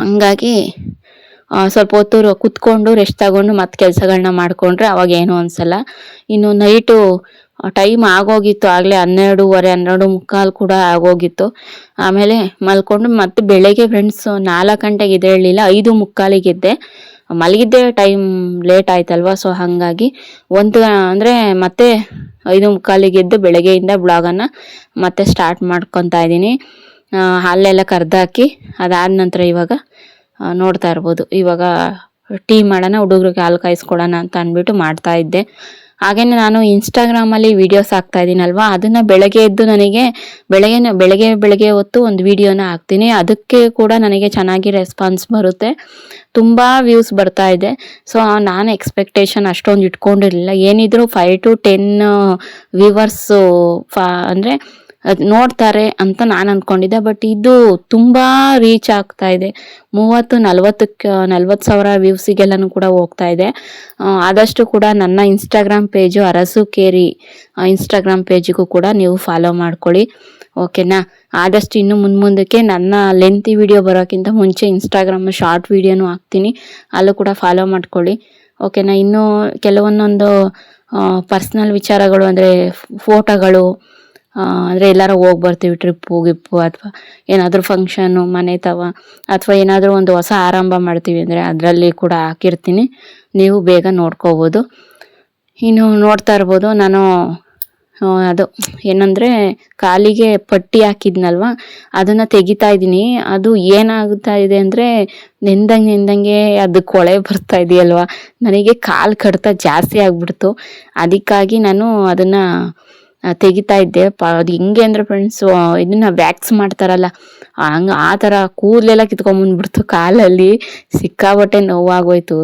ಹಂಗಾಗಿ ಸ್ವಲ್ಪ ಹೊತ್ತು ಕುತ್ಕೊಂಡು ರೆಸ್ಟ್ ತಗೊಂಡು ಮತ್ತೆ ಕೆಲಸಗಳನ್ನ ಮಾಡಿಕೊಂಡ್ರೆ ಅವಾಗ ಏನೂ ಅನಿಸಲ್ಲ. ಇನ್ನು ನೈಟು ಟೈಮ್ ಆಗೋಗಿತ್ತು, ಆಗಲೇ 12:15 ಕೂಡ ಆಗೋಗಿತ್ತು. ಆಮೇಲೆ ಮಲ್ಕೊಂಡು ಮತ್ತೆ ಬೆಳಗ್ಗೆ ಫ್ರೆಂಡ್ಸ್ 4 ಗಂಟೆಗೆ ಎದ್ದೇಳಲಿಲ್ಲ, 5:45 ಎದ್ದೆ. ಮಲಗಿದ್ದೆ ಟೈಮ್ ಲೇಟ್ ಆಯ್ತಲ್ವ. ಸೊ ಹಾಗಾಗಿ ಅಂದರೆ ಮತ್ತೆ 5:45 ಎದ್ದು ಬೆಳಗ್ಗೆಯಿಂದ ಬ್ಲಾಗನ್ನು ಮತ್ತೆ ಸ್ಟಾರ್ಟ್ ಮಾಡ್ಕೊತಾ ಇದ್ದೀನಿ. ಹಾಲೆಲ್ಲ ಕರೆದಾಕಿ ಅದಾದ ನಂತರ ಇವಾಗ ನೋಡ್ತಾ ಇರ್ಬೋದು, ಇವಾಗ ಟೀ ಮಾಡೋಣ, ಹುಡುಗ್ರಿಗೆ ಹಾಲು ಕಾಯಿಸ್ಕೊಡೋಣ ಅಂತ ಅಂದ್ಬಿಟ್ಟು ಮಾಡ್ತಾ ಇದ್ದೆ. ಹಾಗೇನೆ ನಾನು ಇನ್ಸ್ಟಾಗ್ರಾಮಲ್ಲಿ ವೀಡಿಯೋಸ್ ಹಾಕ್ತಾ ಇದ್ದೀನಲ್ವ, ಅದನ್ನು ಬೆಳಗ್ಗೆ ಎದ್ದು ನನಗೆ ಬೆಳಗ್ಗೆ ಹೊತ್ತು ಒಂದು ವೀಡಿಯೋನ ಹಾಕ್ತೀನಿ. ಅದಕ್ಕೆ ಕೂಡ ನನಗೆ ಚೆನ್ನಾಗಿ ರೆಸ್ಪಾನ್ಸ್ ಬರುತ್ತೆ, ತುಂಬ ವ್ಯೂಸ್ ಬರ್ತಾ ಇದೆ. ಸೊ ನಾನು ಎಕ್ಸ್ಪೆಕ್ಟೇಷನ್ ಅಷ್ಟೊಂದು ಇಟ್ಕೊಂಡಿರಲಿಲ್ಲ. ಏನಿದ್ರು 5 to 10 ವ್ಯೂವರ್ಸು ಅಂದರೆ ಅದು ನೋಡ್ತಾರೆ ಅಂತ ನಾನು ಅಂದ್ಕೊಂಡಿದ್ದೆ. ಬಟ್ ಇದು ತುಂಬ ರೀಚ್ ಆಗ್ತಾ ಇದೆ, 30-40 ಸಾವಿರ ವ್ಯೂಸಿಗೆಲ್ಲನೂ ಕೂಡ ಹೋಗ್ತಾ ಇದೆ. ಆದಷ್ಟು ಕೂಡ ನನ್ನ ಇನ್ಸ್ಟಾಗ್ರಾಮ್ ಪೇಜು ಅರಸು ಕೇರಿ ಇನ್ಸ್ಟಾಗ್ರಾಮ್ ಪೇಜಿಗೂ ಕೂಡ ನೀವು ಫಾಲೋ ಮಾಡ್ಕೊಳ್ಳಿ, ಓಕೆನಾ? ಆದಷ್ಟು ಇನ್ನು ಮುಂದಕ್ಕೆ ನನ್ನ ಲೆಂತಿ ವಿಡಿಯೋ ಬರೋಕ್ಕಿಂತ ಮುಂಚೆ ಇನ್ಸ್ಟಾಗ್ರಾಮ್ ಶಾರ್ಟ್ ವಿಡಿಯೋನು ಹಾಕ್ತೀನಿ, ಅಲ್ಲೂ ಕೂಡ ಫಾಲೋ ಮಾಡ್ಕೊಳ್ಳಿ. ಓಕೆನಾ. ಇನ್ನೂ ಕೆಲವೊಂದೊಂದು ಪರ್ಸ್ನಲ್ ವಿಚಾರಗಳು ಅಂದರೆ ಫೋಟೋಗಳು, ಅಂದರೆ ಎಲ್ಲರೂ ಹೋಗಿ ಬರ್ತೀವಿ ಟ್ರಿಪ್ಪು ಗಿಪ್ಪು ಅಥವಾ ಏನಾದರೂ ಫಂಕ್ಷನ್ನು ಮನೆ ತವ ಅಥವಾ ಏನಾದರೂ ಒಂದು ಹೊಸ ಆರಂಭ ಮಾಡ್ತೀವಿ ಅಂದರೆ ಅದರಲ್ಲಿ ಕೂಡ ಹಾಕಿರ್ತೀನಿ, ನೀವು ಬೇಗ ನೋಡ್ಕೋಬೋದು. ಇನ್ನು ನೋಡ್ತಾ ಇರ್ಬೋದು ನಾನು ಅದು ಏನಂದರೆ ಕಾಲಿಗೆ ಪಟ್ಟಿ ಹಾಕಿದ್ನಲ್ವ ಅದನ್ನು ತೆಗಿತಾ ಇದ್ದೀನಿ. ಅದು ಏನಾಗುತ್ತಾ ಇದೆ ಅಂದರೆ ನೆಂದಂಗೆ ಅದು ಕೊಳೆ ಬರ್ತಾ ಇದೆಯಲ್ವ, ನನಗೆ ಕಾಲು ಕಡಿತ ಜಾಸ್ತಿ ಆಗ್ಬಿಡ್ತು. ಅದಕ್ಕಾಗಿ ನಾನು ಅದನ್ನು ತೆಗಿತಾ ಇದ್ದೆ. ಅದು ಹೆಂಗೆ ಅಂದರೆ ಫ್ರೆಂಡ್ಸು ಇದನ್ನು ವ್ಯಾಕ್ಸ್ ಮಾಡ್ತಾರಲ್ಲ ಹಂಗೆ ಆ ಥರ ಕೂದಲೆಲ್ಲ ಕಿತ್ಕೊಂಬಂದ್ಬಿಡ್ತು ಕಾಲಲ್ಲಿ, ಸಿಕ್ಕಾಬಟ್ಟೆ ನೋವಾಗೋಯ್ತು.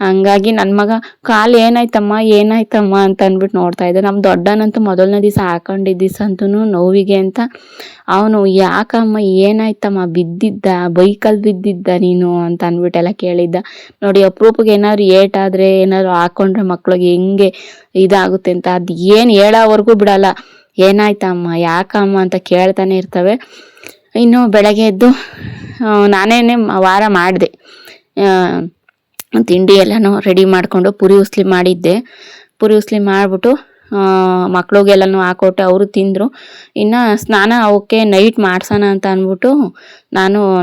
ಹಂಗಾಗಿ ನನ್ನ ಮಗ ಕಾಲು ಏನಾಯ್ತಮ್ಮ ಅಂತ ಅಂದ್ಬಿಟ್ಟು ನೋಡ್ತಾ ಇದ್ದೆ. ನಮ್ಮ ದೊಡ್ಡನಂತೂ ಮೊದಲನೇ ದಿವಸ ಹಾಕೊಂಡಿದ್ದ ದಿವಸ ಅಂತೂ ನೋವಿಗೆ ಅಂತ ಅವನು ಯಾಕಮ್ಮ ಏನಾಯ್ತಮ್ಮ ಬಿದ್ದಿದ್ದ, ಬೈಕಲ್ಲಿ ಬಿದ್ದಿದ್ದ ನೀನು ಅಂತ ಅಂದ್ಬಿಟ್ಟೆಲ್ಲ ಕೇಳಿದ್ದ. ನೋಡಿ ಅಪರೂಪಕ್ಕೆ ಏನಾದ್ರು ಏಟಾದರೆ ಏನಾದ್ರು ಹಾಕೊಂಡ್ರೆ ಮಕ್ಳಿಗೆ ಹೆಂಗೆ ಇದಾಗುತ್ತೆ ಅಂತ ಅದು ಏನು ಹೇಳೋವರೆಗೂ ಬಿಡಲ್ಲ. ಏನಾಯ್ತಮ್ಮ ಯಾಕಮ್ಮ ಅಂತ ಕೇಳ್ತಾನೆ ಇರ್ತವೆ. ಇನ್ನು ಬೆಳಗ್ಗೆ ಎದ್ದು ನಾನೇನೆ ವಾರ ಮಾಡಿದೆ, ತಿಂಡಿ ಎಲ್ಲನೂ ರೆಡಿ ಮಾಡಿಕೊಂಡು ಪುರಿ ಉಸ್ಲಿ ಮಾಡಿದ್ದೆ. ಪುರಿ ಉಸ್ಲಿ ಮಾಡಿಬಿಟ್ಟು ಮಕ್ಳಿಗೆಲ್ಲನೂ ಹಾಕೊಟ್ಟೆ, ಅವರು ತಿಂದರು. ಇನ್ನು ಸ್ನಾನ ಅವಕ್ಕೆ ನೈಟ್ ಮಾಡ್ಸೋಣ ಅಂತ ಅಂದ್ಬಿಟ್ಟು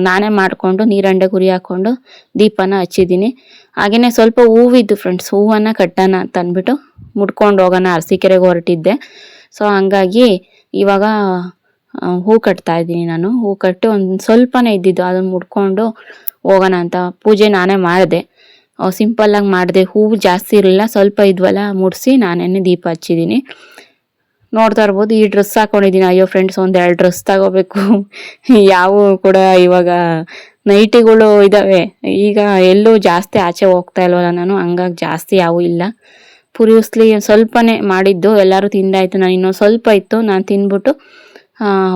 ನಾನೇ ಮಾಡಿಕೊಂಡು ನೀರಂಡೆ ಕುರಿ ಹಾಕ್ಕೊಂಡು ದೀಪನ ಹಚ್ಚಿದ್ದೀನಿ. ಹಾಗೆಯೇ ಸ್ವಲ್ಪ ಹೂವಿದ್ದು ಫ್ರೆಂಡ್ಸ್, ಹೂವನ್ನು ಕಟ್ಟೋಣ ಅಂತ ಅಂದ್ಬಿಟ್ಟು ಮುಡ್ಕೊಂಡು ಹೋಗೋಣ, ಅರಸೀಕೆರೆಗೆ ಹೊರಟಿದ್ದೆ. ಸೊ ಹಂಗಾಗಿ ಇವಾಗ ಹೂ ಕಟ್ತಾ ಇದ್ದೀನಿ ನಾನು. ಹೂ ಕಟ್ಟಿ ಒಂದು ಸ್ವಲ್ಪನೇ ಇದ್ದಿದ್ದು ಅದನ್ನು ಮುಡ್ಕೊಂಡು ಹೋಗೋಣ ಅಂತ ಪೂಜೆ ನಾನೇ ಮಾಡಿದೆ, ಸಿಂಪಲ್ಲಾಗಿ ಮಾಡಿದೆ. ಹೂವು ಜಾಸ್ತಿ ಇರಲಿಲ್ಲ, ಸ್ವಲ್ಪ ಇದ್ವಲ್ಲ ಮುಡಿಸಿ ನಾನೇನೆ ದೀಪ ಹಚ್ಚಿದ್ದೀನಿ. ನೋಡ್ತಾ ಇರ್ಬೋದು ಈ ಡ್ರೆಸ್ ಹಾಕೊಂಡಿದ್ದೀನಿ. ಅಯ್ಯೋ ಫ್ರೆಂಡ್ಸ್, ಒಂದು 2 ಡ್ರೆಸ್ ತಗೋಬೇಕು. ಯಾವ ಕೂಡ ಇವಾಗ ನೈಟಿಗಳು ಇದ್ದಾವೆ. ಈಗ ಎಲ್ಲೂ ಜಾಸ್ತಿ ಆಚೆ ಹೋಗ್ತಾ ಇಲ್ವಲ್ಲ ನಾನು, ಹಂಗಾಗಿ ಜಾಸ್ತಿ ಯಾವೂ ಇಲ್ಲ. ಪುರಿ ಉಸ್ಲಿ ಸ್ವಲ್ಪನೇ ಮಾಡಿದ್ದು, ಎಲ್ಲರೂ ತಿಂದಾಯಿತು. ನಾನು ಇನ್ನೊಂದು ಸ್ವಲ್ಪ ಇತ್ತು, ನಾನು ತಿಂದ್ಬಿಟ್ಟು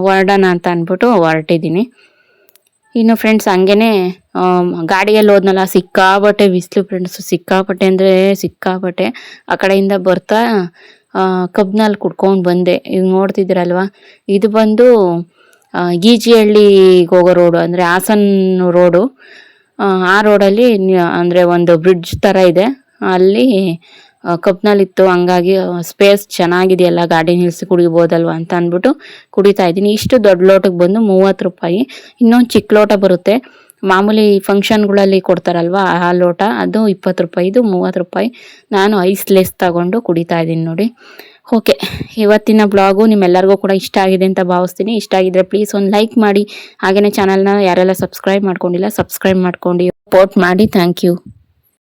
ಹೊರಡೋಣ ಅಂತ ಅಂದ್ಬಿಟ್ಟು ಹೊರಟಿದ್ದೀನಿ. ಇನ್ನು ಫ್ರೆಂಡ್ಸ್ ಹಂಗೇ ಗಾಡಿಯಲ್ಲಿ ಹೋದ್ನಲ್ಲ, ಸಿಕ್ಕಾಬಟ್ಟೆ ಬಿಸಿಲು ಫ್ರೆಂಡ್ಸ್, ಸಿಕ್ಕಾಬಟ್ಟೆ ಅಂದರೆ ಸಿಕ್ಕಾಬಟ್ಟೆ. ಆ ಕಡೆಯಿಂದ ಬರ್ತಾ ಕಬ್ನಲ್ಲಿ ಕುಡ್ಕೊಂಡು ಬಂದೆ. ಈಗ ನೋಡ್ತಿದ್ದೀರಲ್ವ, ಇದು ಬಂದು ಗೀಜಿಹಳ್ಳಿಗೆ ಹೋಗೋ ರೋಡು, ಅಂದರೆ ಹಾಸನ ರೋಡು. ಆ ರೋಡಲ್ಲಿ ಅಂದರೆ ಒಂದು ಬ್ರಿಡ್ಜ್ ಥರ ಇದೆ, ಅಲ್ಲಿ ಕಬ್ನಲ್ಲಿತ್ತು. ಹಂಗಾಗಿ ಸ್ಪೇಸ್ ಚೆನ್ನಾಗಿದೆಯಲ್ಲ, ಗಾಡಿ ನಿಲ್ಲಿಸಿ ಕುಡಿಬೋದಲ್ವ ಅಂತ ಅಂದ್ಬಿಟ್ಟು ಕುಡಿತಾ ಇದ್ದೀನಿ. ಇಷ್ಟು ದೊಡ್ಡ ಲೋಟಕ್ಕೆ ಬಂದು 30 ರೂಪಾಯಿ. ಇನ್ನೊಂದು ಚಿಕ್ಕ ಲೋಟ ಬರುತ್ತೆ, ಮಾಮೂಲಿ ಫಂಕ್ಷನ್ಗಳಲ್ಲಿ ಕೊಡ್ತಾರಲ್ವ ಆ ಲೋಟ, ಅದು 20 ರೂಪಾಯಿ, ಇದು 30 ರೂಪಾಯಿ. ನಾನು ಐಸ್ಲೆಸ್ ತಗೊಂಡು ಕುಡಿತಾ ಇದ್ದೀನಿ ನೋಡಿ. ಓಕೆ, ಇವತ್ತಿನ ಬ್ಲಾಗು ನಿಮ್ಮೆಲ್ಲರಿಗೂ ಕೂಡ ಇಷ್ಟ ಆಗಿದೆ ಅಂತ ಭಾವಿಸ್ತೀನಿ. ಇಷ್ಟ ಆಗಿದ್ರೆ ಪ್ಲೀಸ್ ಒಂದು ಲೈಕ್ ಮಾಡಿ, ಹಾಗೆಯೇ ಚಾನಲ್ನ ಯಾರೆಲ್ಲ ಸಬ್ಸ್ಕ್ರೈಬ್ ಮಾಡ್ಕೊಂಡಿಲ್ಲ ಸಬ್ಸ್ಕ್ರೈಬ್ ಮಾಡ್ಕೊಂಡು ಸಪೋರ್ಟ್ ಮಾಡಿ. Thank you.